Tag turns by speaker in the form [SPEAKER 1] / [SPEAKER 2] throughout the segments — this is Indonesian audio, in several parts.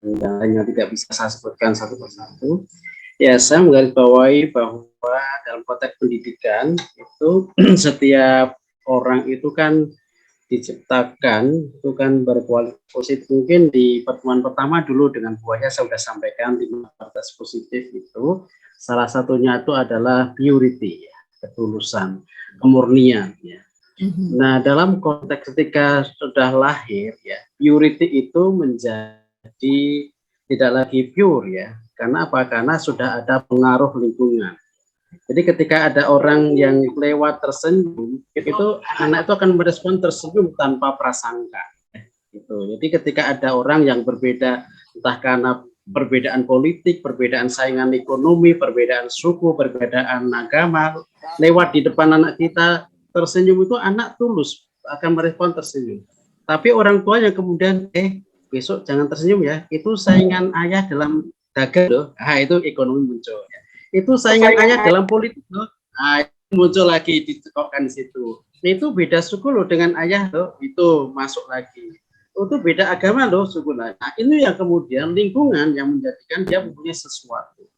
[SPEAKER 1] yang tidak bisa saya sebutkan satu persatu. Ya, saya menggarisbawahi bahwa dalam konteks pendidikan itu setiap orang itu kan diciptakan itu kan berkualitas positif. Mungkin di pertemuan pertama dulu dengan buahnya saya sudah sampaikan di kualitas positif itu salah satunya itu adalah purity, ya, ketulusan, kemurnian, ya. Nah, dalam konteks ketika sudah lahir, ya, purity itu menjadi tidak lagi pure, ya. Karena apa? Karena sudah ada pengaruh lingkungan. Jadi ketika ada orang yang lewat tersenyum, itu anak itu akan merespon tersenyum tanpa prasangka. Gitu. Jadi ketika ada orang yang berbeda, entah karena perbedaan politik, perbedaan saingan ekonomi, perbedaan suku, perbedaan agama, lewat di depan anak kita tersenyum, itu anak tulus akan merespon tersenyum. Tapi orang tua yang kemudian besok jangan tersenyum ya, itu saingan ayah dalam dagang loh. Nah, itu ekonomi muncul. Itu saingan ayah dalam politik loh. Nah, muncul lagi dicekokkan di situ. Itu beda suku loh dengan ayah loh, itu masuk lagi. Itu beda agama loh suku lain. Nah, ini yang kemudian lingkungan yang menjadikan dia mempunyai sesuatu.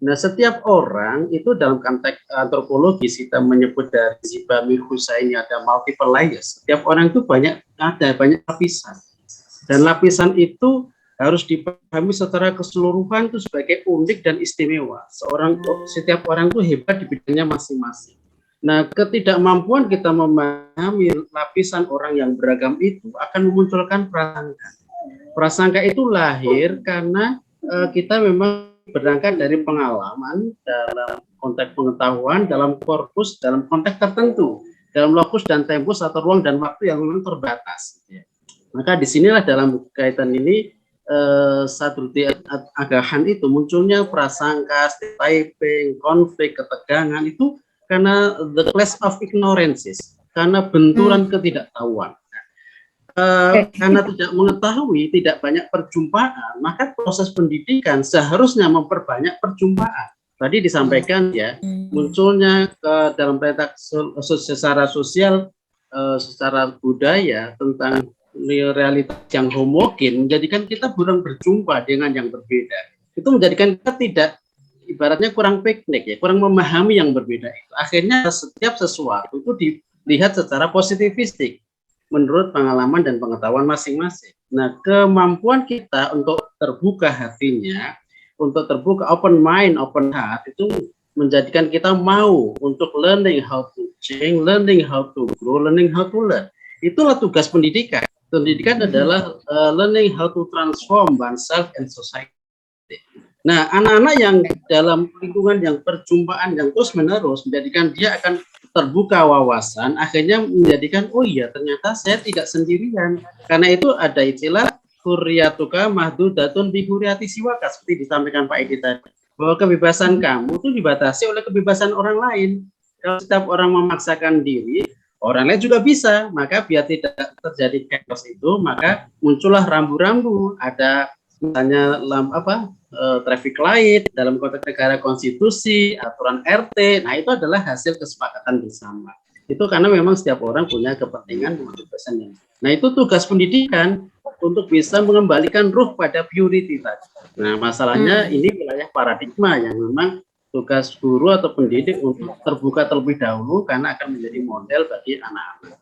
[SPEAKER 1] Nah, setiap orang itu dalam konteks antropologi kita menyebut dari Zibami Hussain ada multiple layers. Setiap orang itu banyak lapisan. Dan lapisan itu harus dipahami secara keseluruhan itu sebagai unik dan istimewa. Setiap orang itu hebat di bidangnya masing-masing. Nah, ketidakmampuan kita memahami lapisan orang yang beragam itu akan memunculkan prasangka. Prasangka itu lahir karena kita memang berangkat dari pengalaman dalam konteks pengetahuan, dalam korpus, dalam konteks tertentu, dalam lokus dan tempus atau ruang dan waktu yang memang terbatas. Maka disinilah dalam kaitan ini Sadruddin Agahan itu munculnya prasangka, stereotyping, konflik, ketegangan itu karena the clash of ignorances, karena benturan ketidaktahuan. Karena tidak mengetahui, tidak banyak perjumpaan, maka proses pendidikan seharusnya memperbanyak perjumpaan. Tadi disampaikan ya, munculnya dalam konteks secara sosial, secara budaya tentang realitas yang homogen, menjadikan kita kurang berjumpa dengan yang berbeda. Itu menjadikan kita tidak, ibaratnya kurang piknik ya, kurang memahami yang berbeda itu. Akhirnya setiap sesuatu itu dilihat secara positivistik menurut pengalaman dan pengetahuan masing-masing. Nah, kemampuan kita untuk terbuka hatinya, untuk terbuka open mind, open heart itu menjadikan kita mau untuk learning how to change, learning how to grow, learning how to learn. Itulah tugas pendidikan. Pendidikan adalah learning how to transform oneself and society. Nah, anak-anak yang dalam lingkungan yang perjumpaan yang terus-menerus menjadikan dia akan terbuka wawasan, akhirnya menjadikan, oh iya ternyata saya tidak sendirian. Karena itu ada istilah hurriyatuka mahdudatun bi hurriyati siwaka, seperti disampaikan Pak Edi tadi, bahwa kebebasan kamu itu dibatasi oleh kebebasan orang lain. Kalau setiap orang memaksakan diri, orang lain juga bisa. Maka biar tidak terjadi chaos itu, maka muncullah rambu-rambu, ada misalnya traffic light dalam konteks negara konstitusi, aturan RT. Nah, itu adalah hasil kesepakatan bersama. Itu karena memang setiap orang punya kepentingan kebebasan yang. Nah, itu tugas pendidikan untuk bisa mengembalikan ruh pada purity tadi. Nah, masalahnya ini wilayah paradigma yang memang tugas guru atau pendidik untuk terbuka terlebih dahulu karena akan menjadi model bagi anak-anak.